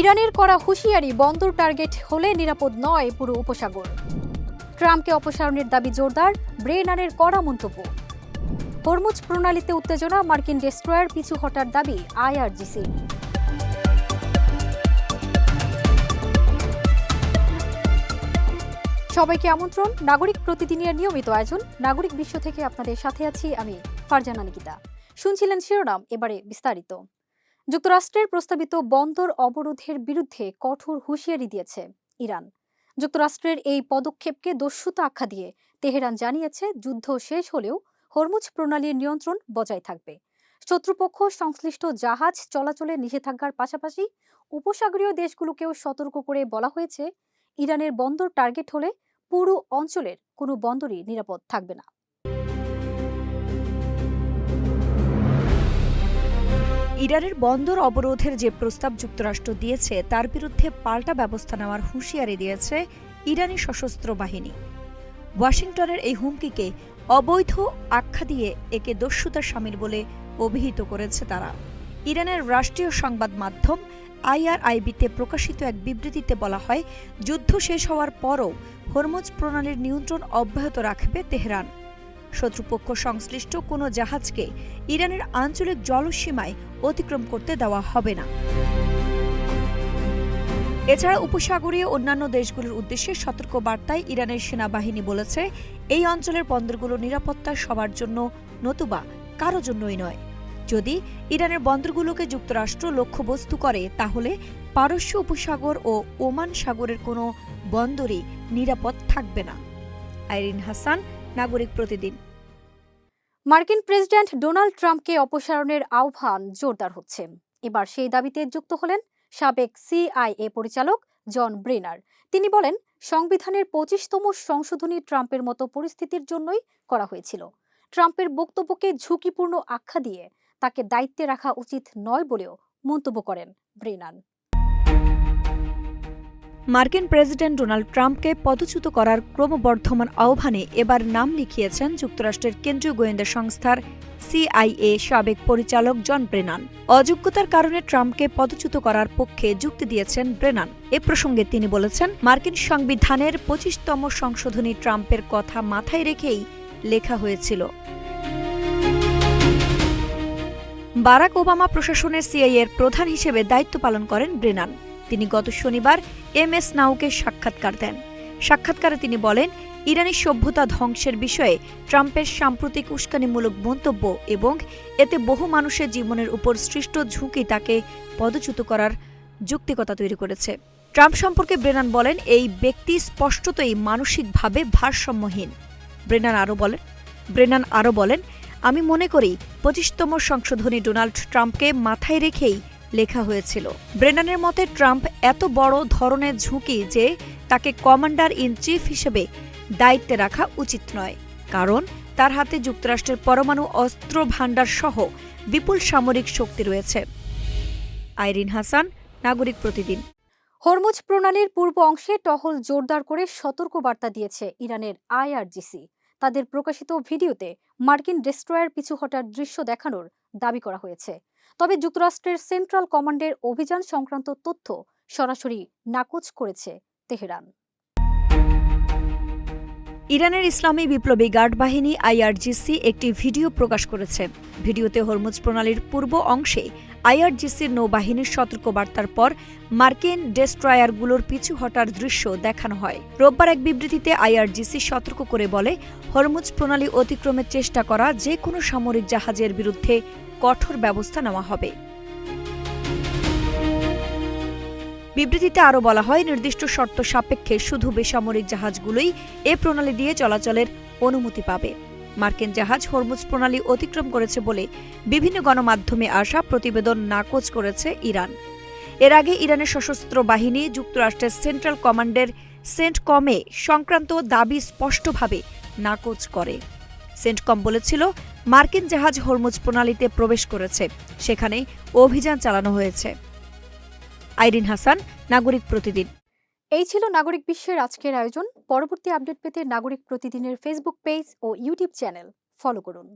ইরানের করা হুঁশিয়ারি, বন্দর টার্গেট হলে নিরাপদ নয় পুরো উপসাগর। ট্রাম্পকে অপসারণের দাবি জোরদার, ব্রেনারের কড়া মন্তব্য। হরমুজ প্রণালীতে উত্তেজনা, মার্কিন ডেস্ট্রয়ার পিছু হটার দাবি আইআরজিসি। সবাইকে আমন্ত্রণ নাগরিক প্রতিদিনের নিয়মিত আয়োজন নাগরিক বিশ্ব থেকে। আপনাদের সাথে আছি আমি ফারজানা নিকিতা। শুনছিলেন শিরোনাম, এবারে বিস্তারিত। যুক্তরাষ্ট্রের প্রস্তাবিত বন্দর অবরোধের বিরুদ্ধে কঠোর হুঁশিয়ারি দিয়েছে ইরান। যুক্তরাষ্ট্রের এই পদক্ষেপকে দস্যুতা আখ্যা দিয়ে তেহরান জানিয়েছে, যুদ্ধ শেষ হলেও হরমুজ প্রণালীর নিয়ন্ত্রণ বজায় থাকবে। শত্রুপক্ষ সংশ্লিষ্ট জাহাজ চলাচলে নিষেধাজ্ঞার পাশাপাশি উপসাগরীয় দেশগুলোকেও সতর্ক করে বলা হয়েছে, ইরানের বন্দর টার্গেট হলে পুরো অঞ্চলের কোনো বন্দরই নিরাপদ থাকবে না। ইরানের বন্দর অবরোধের যে প্রস্তাব যুক্তরাষ্ট্র দিয়েছে তার বিরুদ্ধে পাল্টা ব্যবস্থা নেওয়ার হুঁশিয়ারি দিয়েছে ইরানি সশস্ত্র বাহিনী। ওয়াশিংটনের এই হুমকিকে অবৈধ আখ্যা দিয়ে একে দস্যুতার শামিল বলে অভিহিত করেছে তারা। ইরানের রাষ্ট্রীয় সংবাদ মাধ্যম IRIB-তে প্রকাশিত এক বিবৃতিতে বলা হয়, যুদ্ধ শেষ হওয়ার পরও হরমুজ প্রণালীর নিয়ন্ত্রণ অব্যাহত রাখবে তেহরান। শত্রুপক্ষ সংশ্লিষ্ট কোনো জাহাজকে ইরানের আঞ্চলিক জলসীমায় অতিক্রম করতে দেওয়া হবে না। এছাড়া উপসাগরীয় অন্যান্য দেশগুলোর উদ্দেশ্যে সতর্ক বার্তায় ইরানের সেনাবাহিনী বলেছে, এই অঞ্চলের বন্দরগুলো নিরাপত্তা সবার জন্য, নতুবা কারো জন্যই নয়। যদি ইরানের বন্দরগুলোকে যুক্তরাষ্ট্র লক্ষ্যবস্তু করে, তাহলে পারস্য উপসাগর ও ওমান সাগরের কোনো বন্দরই নিরাপদ থাকবে না। আইরিন হাসান, নাগরিক প্রতিদিন। মার্কিন প্রেসিডেন্ট ডোনাল্ড ট্রাম্পকে অপসারণের আহ্বান জোরদার হচ্ছে। এবার সেই দাবিতে যুক্ত হলেন সাবেক CIA পরিচালক জন ব্রেনার। তিনি বলেন, সংবিধানের 25তম সংশোধনী ট্রাম্পের মতো পরিস্থিতির জন্যই করা হয়েছিল। ট্রাম্পের বক্তব্যকে ঝুঁকিপূর্ণ আখ্যা দিয়ে তাকে দায়িত্বে রাখা উচিত নয় বলেও মন্তব্য করেন ব্রেনার। মার্কিন প্রেসিডেন্ট ডোনাল্ড ট্রাম্পকে পদচ্যুত করার ক্রমবর্ধমান আহ্বানে এবার নাম লিখিয়েছেন যুক্তরাষ্ট্রের কেন্দ্রীয় গোয়েন্দা সংস্থার CIA সাবেক পরিচালক জন ব্রেনান। অযোগ্যতার কারণে ট্রাম্পকে পদচ্যুত করার পক্ষে যুক্তি দিয়েছেন ব্রেনান। এ প্রসঙ্গে তিনি বলেছেন, মার্কিন সংবিধানের 25তম সংশোধনী ট্রাম্পের কথা মাথায় রেখেই লেখা হয়েছিল। বারাক ওবামা প্রশাসনের CIA-এর প্রধান হিসেবে দায়িত্ব পালন করেন ব্রেনান। তিনি গত শনিবার MS নাউকে সাক্ষাৎকার দেন। সাক্ষাৎকারে তিনি বলেন, ইরানি সভ্যতা ধ্বংসের বিষয়ে ট্রাম্পের সাম্প্রতিক উস্কানিমূলক মন্তব্য এবং এতে বহু মানুষের জীবনের উপর সৃষ্ট ঝুঁকি তাকে পদচ্যুত করার যৌক্তিকতা তৈরি করেছে। ট্রাম্প সম্পর্কে ব্রেনান বলেন, এই ব্যক্তি স্পষ্টতই মানসিকভাবে ভারসাম্যহীন। ব্রেনান আরও বলেন, আমি মনে করি 25তম সংশোধনী ডোনাল্ড ট্রাম্পকে মাথায় রেখেই লেখা হয়েছিল। ব্রেনানের মতে, ট্রাম্প এত বড় ধরনের ঝুঁকি যে তাকে কমান্ডার ইন চিফ হিসেবে দায়িত্বে রাখা উচিত নয়, কারণ তার হাতে যুক্তরাষ্ট্রের পরমাণু অস্ত্র ভাণ্ডার সহ বিপুল সামরিক শক্তি রয়েছে। আইরিন হাসান, নাগরিক প্রতিদিন। হরমুজ প্রণালীর পূর্ব অংশে টহল জোরদার করে সতর্ক বার্তা দিয়েছে ইরানের IRGC। তাদের প্রকাশিত ভিডিওতে মার্কিন ডেস্ট্রয়ার পিছু হটার দৃশ্য দেখানোর দাবি করা হয়েছে। তবে যুক্তরাষ্ট্রের সেন্ট্রাল কমান্ডের অভিযান সংক্রান্ত তথ্য সরাসরি নাকচ করেছে তেহরান। ইরানের ইসলামী বিপ্লবী গার্ড বাহিনী IRGC একটি ভিডিও প্রকাশ করেছে। ভিডিওতে হরমুজ প্রণালীর পূর্ব অংশে IRGCর নৌবাহিনীর সতর্কবার্তার পর মার্কিন ডেস্ট্রয়ারগুলোর পিছু হটার দৃশ্য দেখানো হয়। রোববার এক বিবৃতিতে IRGC সতর্ক করে বলে, হরমুজ প্রণালী অতিক্রমের চেষ্টা করা যে কোনো সামরিক জাহাজের বিরুদ্ধে কঠোর ব্যবস্থা নেওয়া হবে। বিবৃতিতে আরও বলা হয়, নির্দিষ্ট শর্ত সাপেক্ষে শুধু বেসামরিক জাহাজগুলোই এ প্রণালী দিয়ে চলাচলের অনুমতি পাবে। মার্কিন জাহাজ হরমুজ প্রণালী অতিক্রম করেছে বলে বিভিন্ন গণমাধ্যমে আসা প্রতিবেদন নাকচ করেছে ইরান। এর আগে ইরানের সশস্ত্র বাহিনী যুক্তরাষ্ট্রের সেন্ট্রাল কমান্ডের সেন্টকমে সংক্রান্ত দাবি স্পষ্টভাবে নাকচ করে। সেন্টকম বলেছিল, মার্কিন জাহাজ হরমুজ প্রণালীতে প্রবেশ করেছে, সেখানে অভিযান চালানো হয়েছে। আইরিন হাসান, নাগরিক প্রতিদিন। এই ছিল নাগরিক বিশ্বের আজকের আয়োজন। পরবর্তী আপডেট পেতে নাগরিক প্রতিদিনের ফেসবুক পেজ ও ইউটিউব চ্যানেল ফলো করুন।